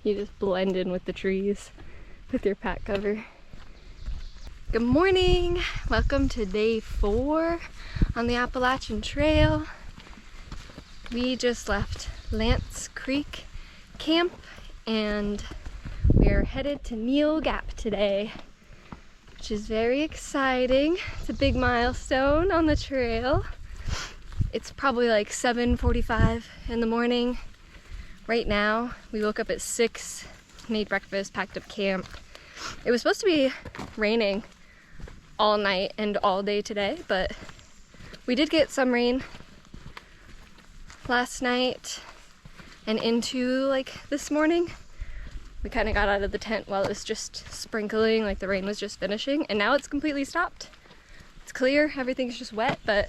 You just blend in with the trees with your pack cover. Good morning! Welcome to day 4 on the Appalachian Trail. We just left Lance Creek Camp and we're headed to Neel Gap today, which is very exciting. It's a big milestone on the trail. It's probably like 7:45 in the morning right now. We woke up at 6, made breakfast, packed up camp. It was supposed to be raining all night and all day today, but we did get some rain last night and into like this morning. We kind of got out of the tent while it was just sprinkling, like the rain was just finishing, and now it's completely stopped. It's clear, everything's just wet, but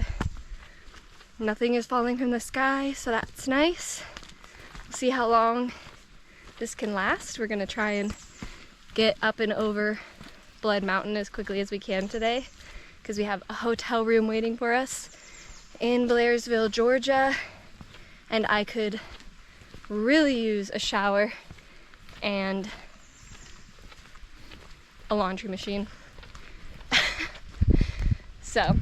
nothing is falling from the sky, so that's nice. We'll see how long this can last. We're gonna try and get up and over Blood Mountain as quickly as we can today, because we have a hotel room waiting for us in Blairsville, Georgia, and I could really use a shower and a laundry machine. So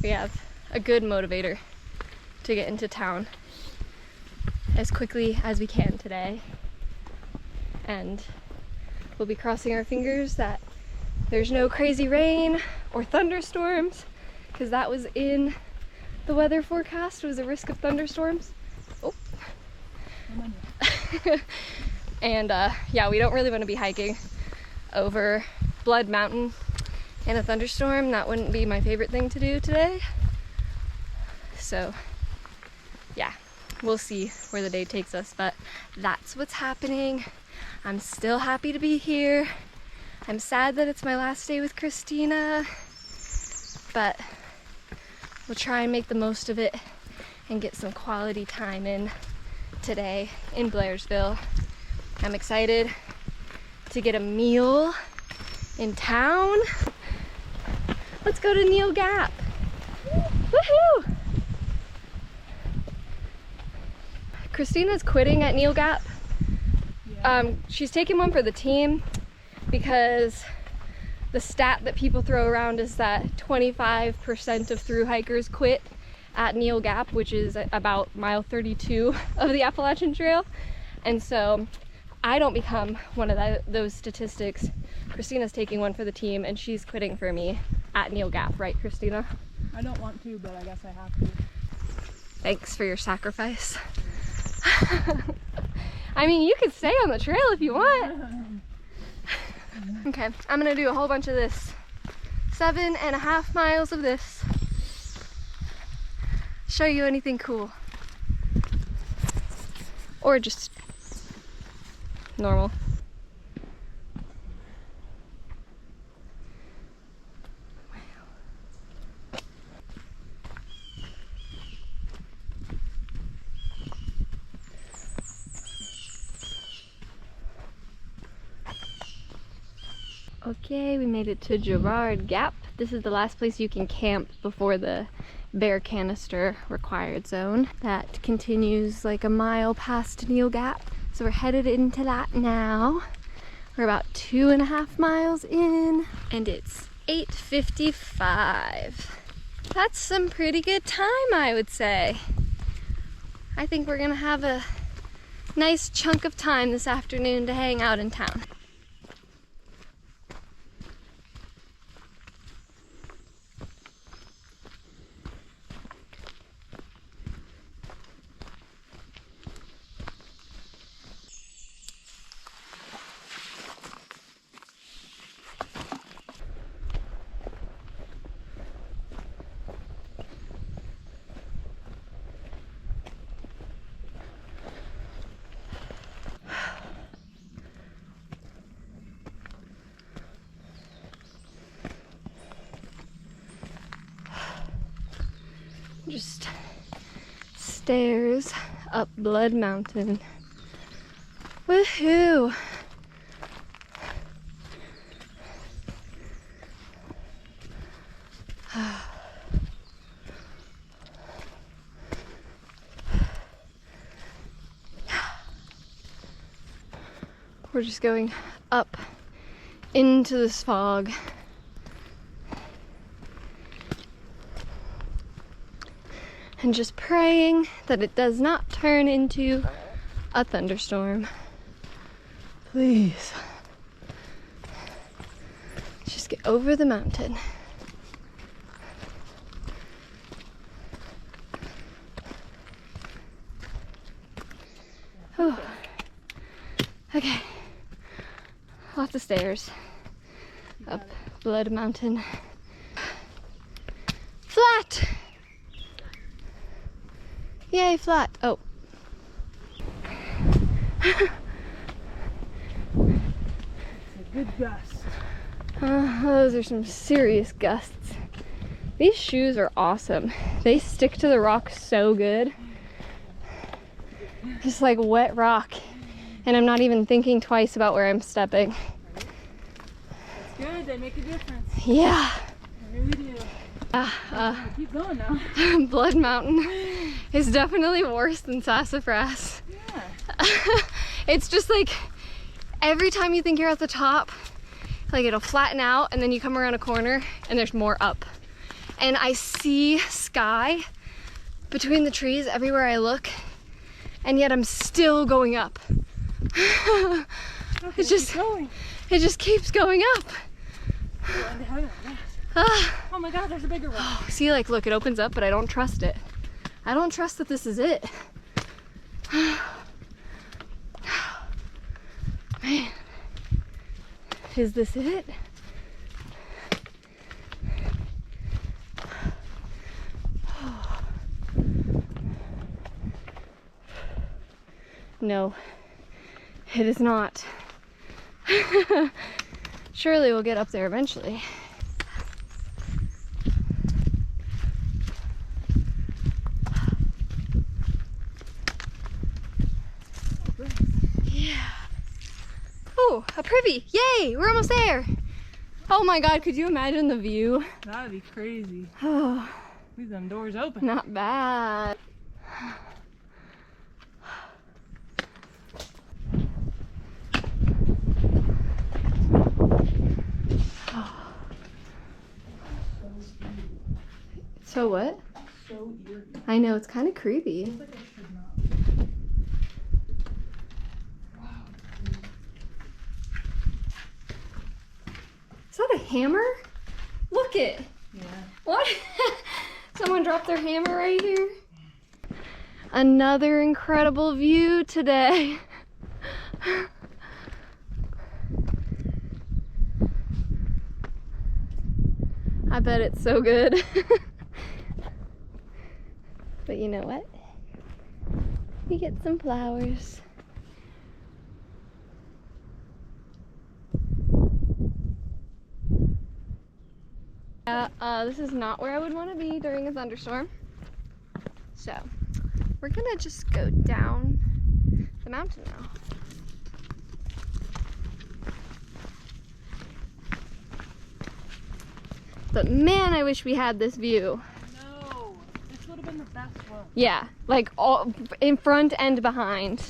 we have a good motivator to get into town as quickly as we can today, and we'll be crossing our fingers that there's no crazy rain or thunderstorms, because that was in the weather forecast, was a risk of thunderstorms. Oh. And yeah, we don't really want to be hiking over Blood Mountain in a thunderstorm. That wouldn't be my favorite thing to do today. So yeah, we'll see where the day takes us, but that's what's happening. I'm still happy to be here. I'm sad that it's my last day with Christina, but we'll try and make the most of it and get some quality time in today in Blairsville. I'm excited to get a meal in town. Let's go to Neel Gap. Woohoo! Christina's quitting at Neel Gap. She's taking one for the team because the stat that people throw around is that 25% of thru hikers quit at Neel Gap, which is about mile 32 of the Appalachian Trail. And so I don't become one of those statistics. Christina's taking one for the team and she's quitting for me at Neel Gap, right, Christina? I don't want to, but I guess I have to. Thanks for your sacrifice. I mean, you could stay on the trail if you want. Okay, I'm gonna do a whole bunch of this. 7.5 miles of this. Show you anything cool. Or just normal. Okay, we made it to Girard Gap. This is the last place you can camp before the bear canister required zone. That continues like a mile past Neel Gap. So we're headed into that now. We're about 2.5 miles in and it's 8:55. That's some pretty good time, I would say. I think we're gonna have a nice chunk of time this afternoon to hang out in town. Just stairs up Blood Mountain. Woohoo! We're just going up into this fog. And just praying that it does not turn into a thunderstorm. Please. Let's just get over the mountain. Oh. Okay. Lots of stairs. Up Blood Mountain. Flat! Yay, flat. Oh. It's a good gust. Those are some serious gusts. These shoes are awesome. They stick to the rock so good. Just like wet rock. And I'm not even thinking twice about where I'm stepping. That's good, they make a difference. Yeah. They really do. Keep going now. Blood Mountain is definitely worse than Sassafras. Yeah. It's just like every time you think you're at the top, like it'll flatten out and then you come around a corner and there's more up. And I see sky between the trees everywhere I look, and yet I'm still going up. It just keeps going up. Oh my god, there's a bigger one. See, like, look, it opens up, but I don't trust it. I don't trust that this is it. Man, is this it? No, it is not. Surely we'll get up there eventually. Yeah. Oh, a privy. Yay, we're almost there. Oh my god, could you imagine the view? That'd be crazy. Oh, Leave them doors open. not bad. So what? So eerie. I know, it's kind of creepy. Feels like I should not. Is that a hammer? Look it. Yeah. What? Someone dropped their hammer right here. Another incredible view today. I bet it's so good. But you know what? We get some flowers. This is not where I would want to be during a thunderstorm. So, we're gonna just go down the mountain now. But man, I wish we had this view. No, this would have been the best one. Yeah, like all in front and behind.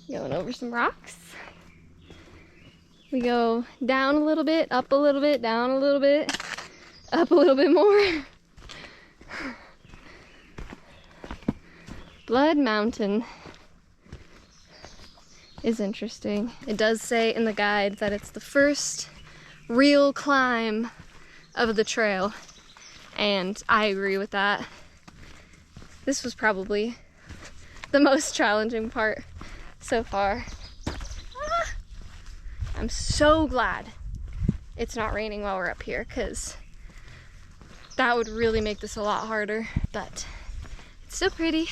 Going over some rocks. We go down a little bit, up a little bit, down a little bit, up a little bit more. Blood Mountain is interesting. It does say in the guide that it's the first real climb of the trail, and I agree with that. This was probably the most challenging part so far. I'm so glad it's not raining while we're up here, because that would really make this a lot harder, but it's still pretty,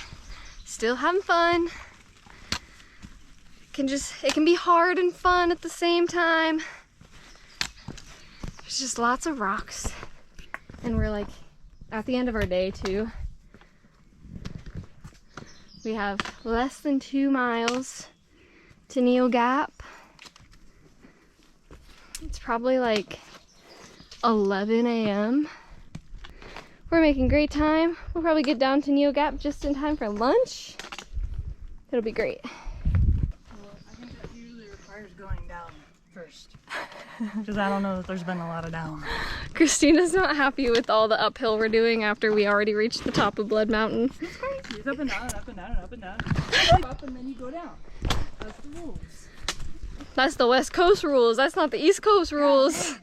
still having fun. it can be hard and fun at the same time. There's just lots of rocks. And we're like at the end of our day too. We have less than 2 miles to Neel Gap. It's probably like 11 a.m. We're making great time. We'll probably get down to Neel Gap just in time for lunch. It'll be great. Well, I think that usually requires going down first. Because I don't know that there's been a lot of down. Christina's not happy with all the uphill we're doing after we already reached the top of Blood Mountain. It's crazy. It's up and down and up and down and up and down. You up and then you go down. That's the rules. That's the West Coast rules. That's not the East Coast rules.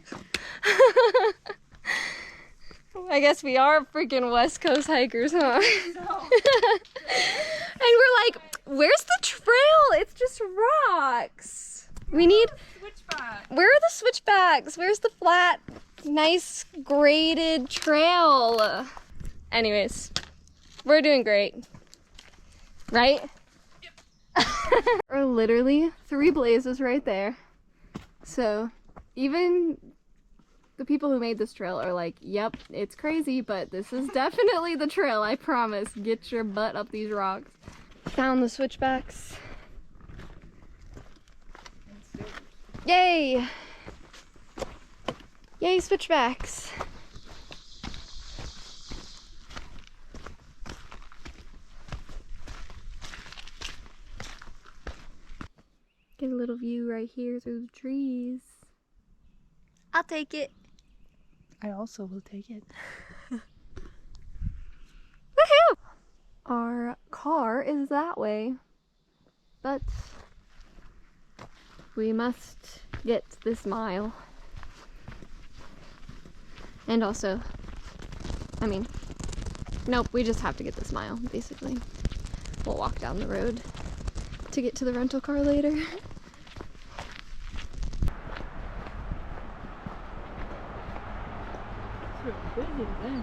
I guess we are freaking West Coast hikers, huh? No. And we're like, where's the trail? It's just rocks. We need... Switchback. Where are the switchbacks? Where's the flat, nice, graded trail? Anyways, we're doing great. Right? Yep. We're literally 3 blazes right there. So, even the people who made this trail are like, yep, it's crazy, but this is definitely the trail, I promise. Get your butt up these rocks. Found the switchbacks. Yay! Yay, switchbacks! Get a little view right here through the trees. I'll take it. I also will take it. Woohoo! Our car is that way, but we must get this mile. And also, I mean, nope, we just have to get this mile, basically. We'll walk down the road to get to the rental car later.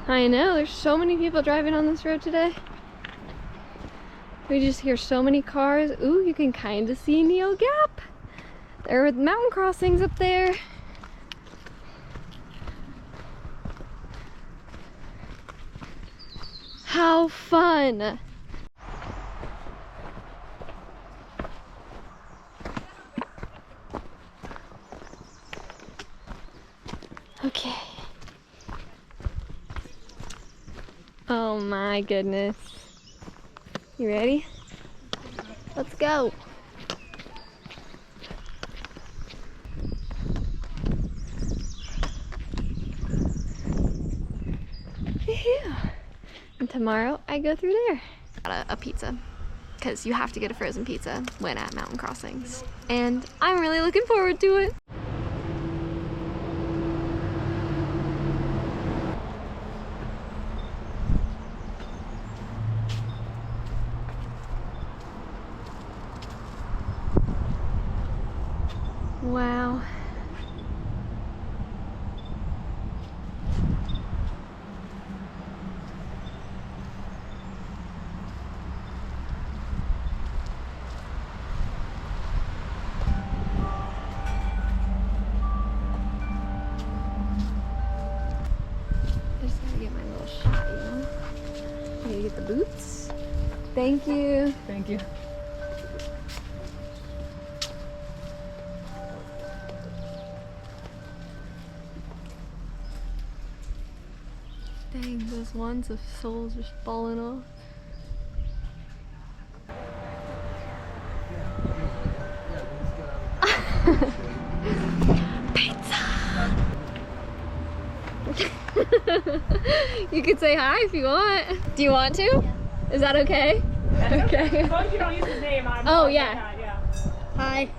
I know, there's so many people driving on this road today. We just hear so many cars. Ooh, you can kind of see Neel Gap. There are mountain crossings up there. How fun! Okay. Oh my goodness. You ready? Let's go. And tomorrow I go through there. Got a pizza, because you have to get a frozen pizza when at mountain crossings. And I'm really looking forward to it. Wow. I just gotta get my little shot, you know? I gotta get the boots. Thank you. Thank you. Dang, those ones of soles just falling off. Pizza! You could say hi if you want. Do you want to? Yeah. Is that okay? Okay. As long as you don't use his name, I'm oh, yeah. Hi.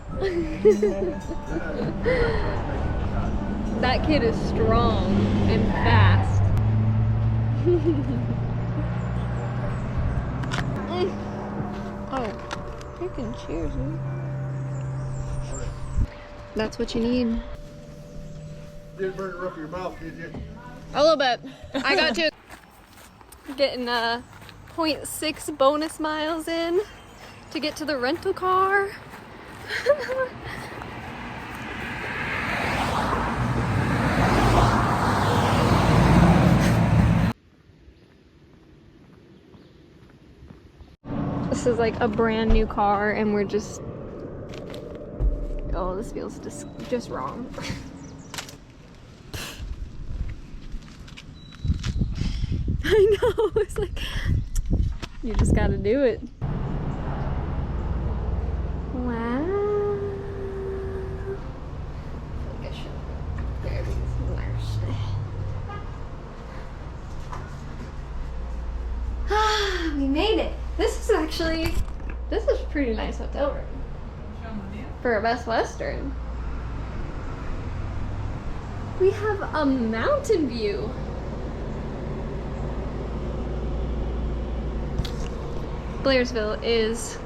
That kid is strong and fast. Oh, freaking cheers, man. That's what you need. Didn't burn it up your mouth, did you? A little bit. I got to. Getting 0.6 bonus miles in to get to the rental car. This is like a brand new car and we're just, oh, this feels just wrong. I know, it's like, you just gotta do it. Wow. I think I should wear these wires. Ah, we made it. This is a pretty nice hotel room for a Best Western. We have a mountain view. Blairsville is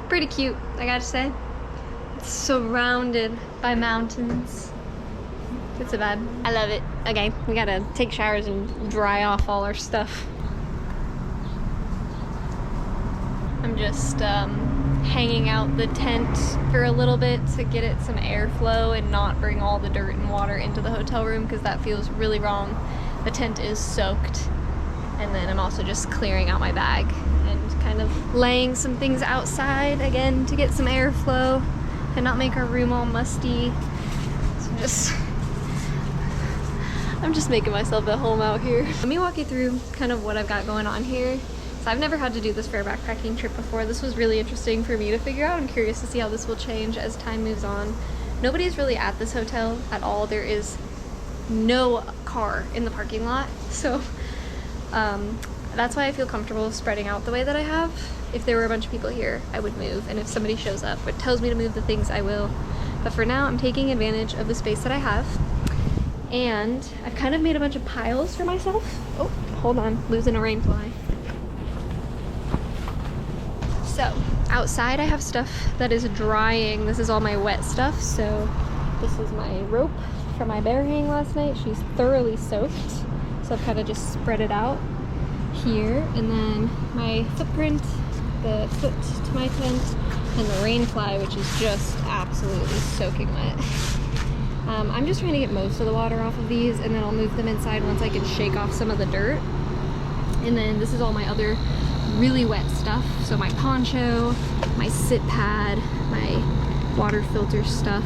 pretty cute, I gotta say. It's surrounded by mountains. It's a vibe. I love it. Okay, we gotta take showers and dry off all our stuff. I'm just hanging out the tent for a little bit to get it some airflow and not bring all the dirt and water into the hotel room because that feels really wrong. The tent is soaked. And then I'm also just clearing out my bag and kind of laying some things outside again to get some airflow and not make our room all musty. So I'm just making myself at home out here. Let me walk you through kind of what I've got going on here. So I've never had to do this for a backpacking trip before. This was really interesting for me to figure out. I'm curious to see how this will change as time moves on. Nobody's really at this hotel at all. There is no car in the parking lot. So that's why I feel comfortable spreading out the way that I have. If there were a bunch of people here, I would move. And if somebody shows up or tells me to move the things, I will. But for now, I'm taking advantage of the space that I have. And I've kind of made a bunch of piles for myself. Oh, hold on, losing a rain fly. So outside I have stuff that is drying. This is all my wet stuff. So this is my rope from my bear hang last night. She's thoroughly soaked. So I've kind of just spread it out here. And then my footprint, the foot to my tent, and the rain fly, which is just absolutely soaking wet. I'm just trying to get most of the water off of these, and then I'll move them inside once I can shake off some of the dirt. And then this is all my other really wet stuff. So my poncho, my sit pad, my water filter stuff,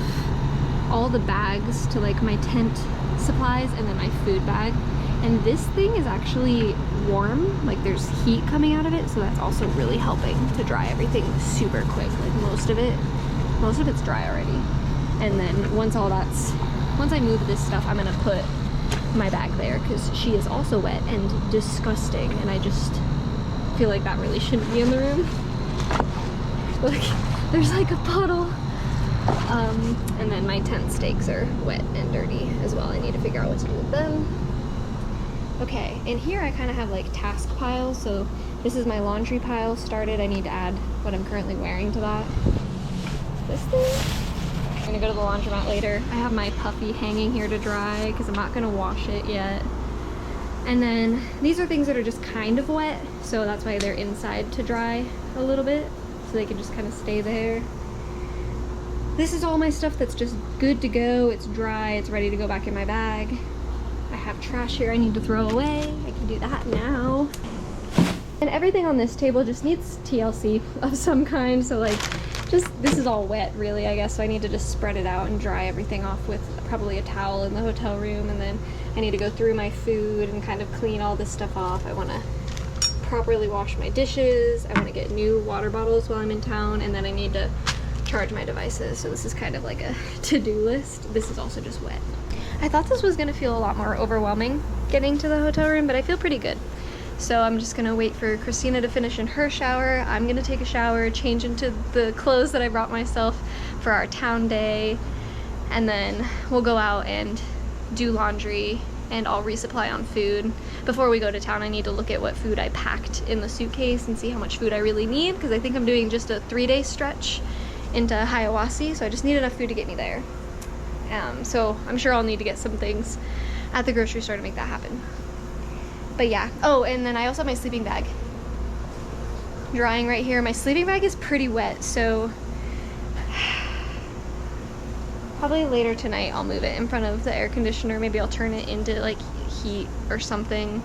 all the bags to like my tent supplies, and then my food bag. And this thing is actually warm, like there's heat coming out of it, so that's also really helping to dry everything super quick. Like most of it's dry already. And then once I move this stuff, I'm gonna put my bag there because she is also wet and disgusting, and I just feel like that really shouldn't be in the room. Look, there's like a puddle. And then my tent stakes are wet and dirty as well. I need to figure out what to do with them. Okay, in here I kind of have like task piles. So this is my laundry pile started. I need to add what I'm currently wearing to that. This thing. I'm gonna go to the laundromat later. I have my puffy hanging here to dry because I'm not gonna wash it yet. And then these are things that are just kind of wet, so that's why they're inside to dry a little bit, so they can just kind of stay there. This is all my stuff that's just good to go. It's dry, it's ready to go back in my bag. I have trash here I need to throw away. I can do that now. And everything on this table just needs TLC of some kind, so like, this is all wet really, I guess, so I need to just spread it out and dry everything off with probably a towel in the hotel room, and then I need to go through my food and kind of clean all this stuff off. I want to properly wash my dishes. I want to get new water bottles while I'm in town, and then I need to charge my devices. So this is kind of like a to-do list. This is also just wet. I thought this was going to feel a lot more overwhelming getting to the hotel room, but I feel pretty good. So I'm just gonna wait for Christina to finish in her shower. I'm gonna take a shower, change into the clothes that I brought myself for our town day, and then we'll go out and do laundry, and I'll resupply on food. Before we go to town, I need to look at what food I packed in the suitcase and see how much food I really need, because I think I'm doing just a 3-day stretch into Hiawassee, so I just need enough food to get me there. So I'm sure I'll need to get some things at the grocery store to make that happen. But yeah, oh, and then I also have my sleeping bag drying right here. My sleeping bag is pretty wet, so Probably later tonight I'll move it in front of the air conditioner. Maybe I'll turn it into like heat or something.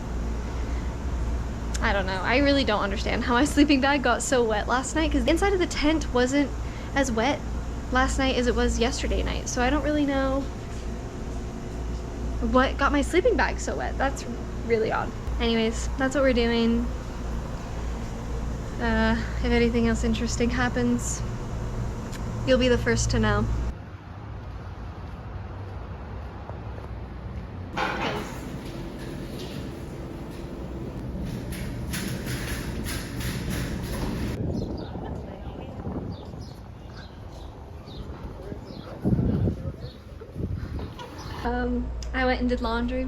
I don't know. I really don't understand how my sleeping bag got so wet last night, because inside of the tent wasn't as wet last night as it was yesterday night. So I don't really know what got my sleeping bag so wet. That's really odd. Anyways, that's what we're doing. If anything else interesting happens, you'll be the first to know. I went and did laundry.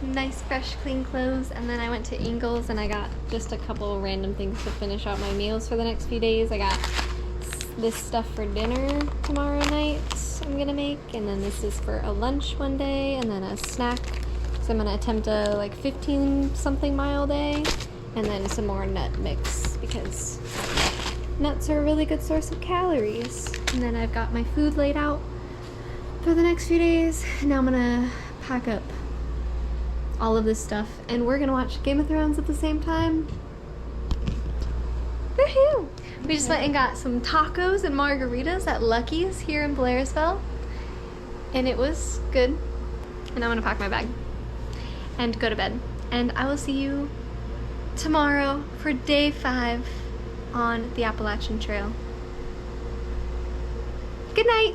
Nice, fresh, clean clothes, and then I went to Ingles and I got just a couple random things to finish out my meals for the next few days. I got this stuff for dinner tomorrow night I'm gonna make, and then this is for a lunch one day, and then a snack. So I'm gonna attempt a like 15-something mile day, and then some more nut mix because nuts are a really good source of calories. And then I've got my food laid out for the next few days. Now I'm gonna pack up all of this stuff and we're gonna watch Game of Thrones at the same time. Woohoo! We just went and got some tacos and margaritas at Lucky's here in Blairsville, and it was good. And I'm gonna pack my bag and go to bed, and I will see you tomorrow for day 5 on the Appalachian Trail. Good night!